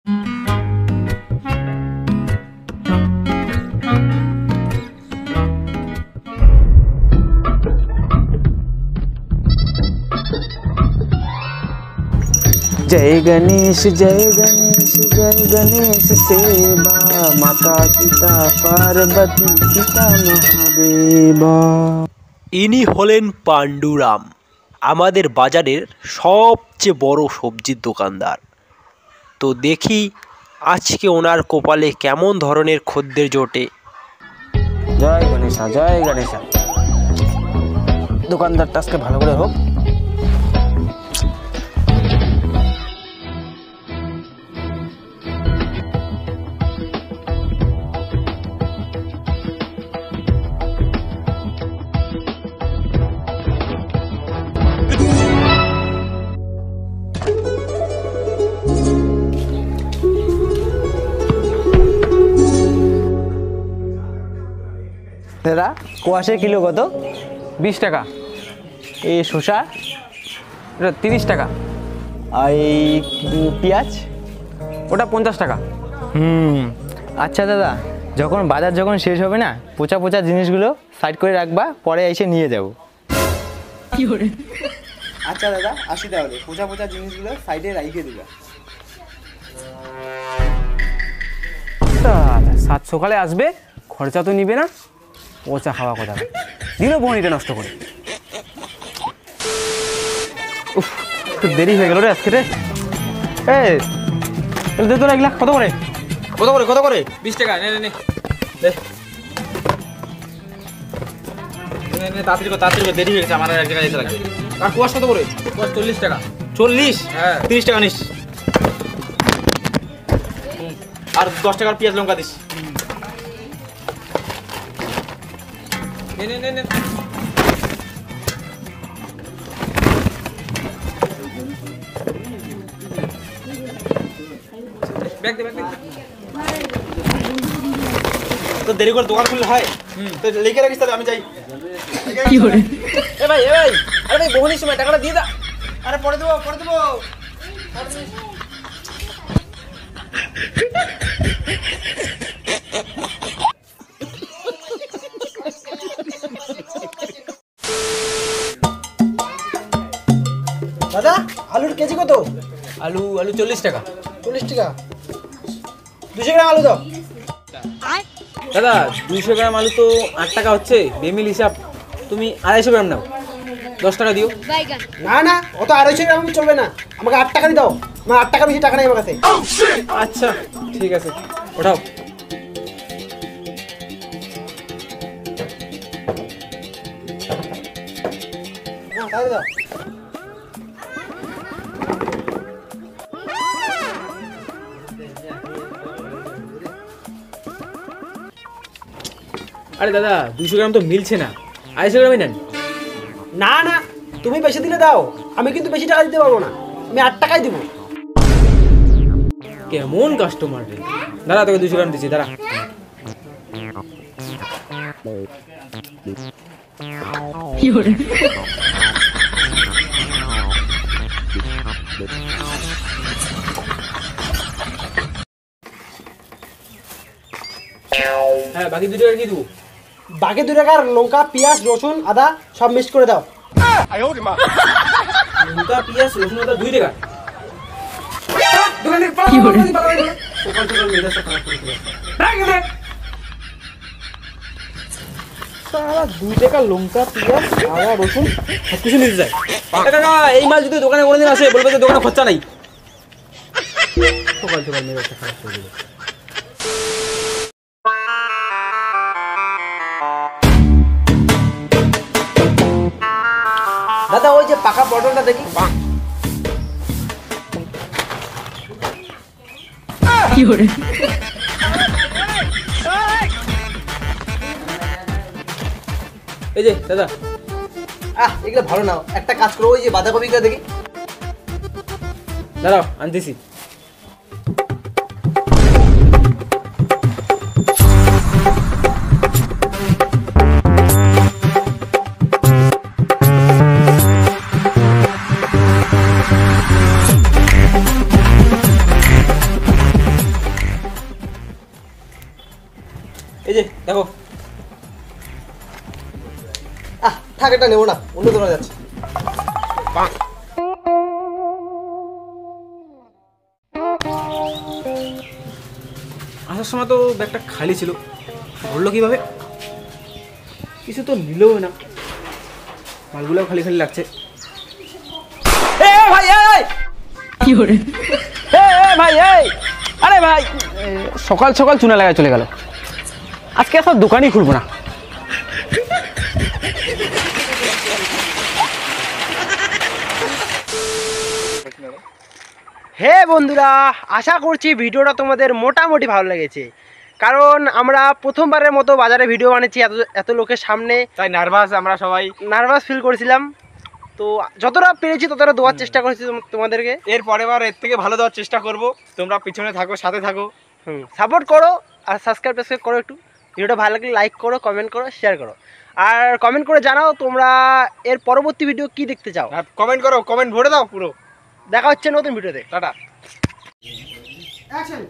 जय गणेश जय गणेश जय गणेश सेवा माता पिता पार्वती पिता महादेवा। ইনি হলেন পাণ্ডুরাম, আমাদের বাজারের সবচেয়ে বড় সবজির দোকানদার। তো দেখি আজকে ওনার কপালে কেমন ধরনের খদ্দের জোটে। জয় গণেশা জয় গণেশা। দোকানদারটা আজকে ভালো করে হোক। দাদা কোয়াশের কিলো কত? 20 টাকা। এই শসা এটা 30 টাকা। আর এই পেঁয়াজ ওটা 50 টাকা। আচ্ছা দাদা, বাজার যখন শেষ হবে না, পচা পচা জিনিসগুলো সাইড করে রাখবা, পরে এসে নিয়ে যাবো। আচ্ছা দাদা আসি তাহলে, পচা পচা জিনিসগুলো সাইডে রাখিয়ে দিবা। সাত সকালে আসবে, খরচা তো নিবে না, পচা খাওয়া কথা দিল বনিটা নষ্ট করে। খুব দেরি হয়ে গেল রে আজকে রে। দে তো 1 লাখ। কত করে? কত করে কত করে? 20 টাকা। নে নে নে দে নে তাড়াতাড়ি কর, দেরি হয়ে গেছে, আমার এক জায়গায় যেতে লাগবে। আর কুয়াশ কত করে? কুয়াশ 40 টাকা। 40? হ্যাঁ 30 টাকা নিস। আর 10 টাকার পেঁয়াজ লঙ্কা দিস। নে নে নে নে ব্যাগ দে, ব্যাগ দে। তো দেরি করে দোকান খুললে হয়? তো লিখে রাখিস তাহলে, আমি যাই। কি করে? এ ভাই আরে ভাই বহুনির সময় টাকাটা দিয়ে দা। আরে পরে দেবো দাদা আলুর কেজি কত? আলু 40 টাকা। 40 টাকা। 200 গ্রাম আলু দাও। দাদা 200 গ্রাম আলু তো 8 টাকা হচ্ছে, বেমিল হিসাব। তুমি 250 গ্রাম নাও, 10 টাকা দিও। না না, অত 250 গ্রাম চলবে না, আমাকে 8 টাকা দাও। আমার 8 টাকা বেশি টাকা নেই আমার কাছে। আচ্ছা ঠিক আছে, ওঠাও। তাহলে দাও। আরে দাদা 200 গ্রাম তো মিলছে না, 250 গ্রামই নেন। না না, তুমি বেশি দিলে দাও, আমি কিন্তু বেশি টাকা দিতে পারবো না, আমি 8 টাকাই দিব। কেমন কাস্টমার রে। দাঁড়া তোকে 200 গ্রাম দিচ্ছি, দাঁড়া। হ্যাঁ বাকি 2 টাকা কি দেবো? বাকি 2 টাকার লঙ্কা পেঁয়াজ রসুন আদা সব মিক্স করে দাও। লঙ্কা পেঁয়াজ রসুন আদা 2 টাকা। সকাল সকাল মেজাজটা খারাপ করে দিল। সারা 2 টাকা লঙ্কা পেঁয়াজ আদা রসুন সব কিছু নিতে যায়। কাকা এই মাল যদি দোকানে কোনোদিন আসে বলবে যে দোকানে খরচা নাই। সকাল সকাল মেজাজটা খারাপ করে দিল। দাদা ওই যে পাকা পটলটা দেখি। এই যে দাদা, এগুলো ভালো না, একটা কাজ করো, ওই যে বাঁধাকপিটা দেখি। দাঁড়াও আনতেছি। এই যে দেখো। থাক, এটা নেবো না, অন্য দোকানে যাচ্ছে। আসার সময় তো ব্যাগটা খালি ছিল, ধরলো কিভাবে? কিছু তো নিলও না, মালগুলো খালি খালি লাগছে। এ ভাই এই কি করে? এ ভাই এই, আরে ভাই সকাল সকাল চুনা লাগায় চলে গেল। আজকে সব দোকানই খুলবো না। হে বন্ধুরা, আশা করছি ভিডিওটা তোমাদের মোটামুটি ভালো লেগেছে, কারণ আমরা প্রথমবারের মতো বাজারে ভিডিও বানিয়েছি এত লোকের সামনে, তাই নার্ভাস আমরা সবাই, নার্ভাস ফিল করেছিলাম। তো যতটা পেরেছি ততটা দেওয়ার চেষ্টা করেছি তোমাদেরকে। এর পরের বার এর থেকে ভালো দেওয়ার চেষ্টা করব। তোমরা পিছনে থাকো, সাথে থাকো। সাপোর্ট করো আর সাবস্ক্রাইব করো একটু। ভিডিওটা ভালো লাগলে লাইক করো, কমেন্ট করো, শেয়ার করো, আর কমেন্ট করে জানাও তোমরা এর পরবর্তী ভিডিও কি দেখতে চাও। আর কমেন্ট করো, কমেন্ট ভরে দাও পুরো। দেখা হচ্ছে নতুন ভিডিওতে। টাটা। অ্যাকশন।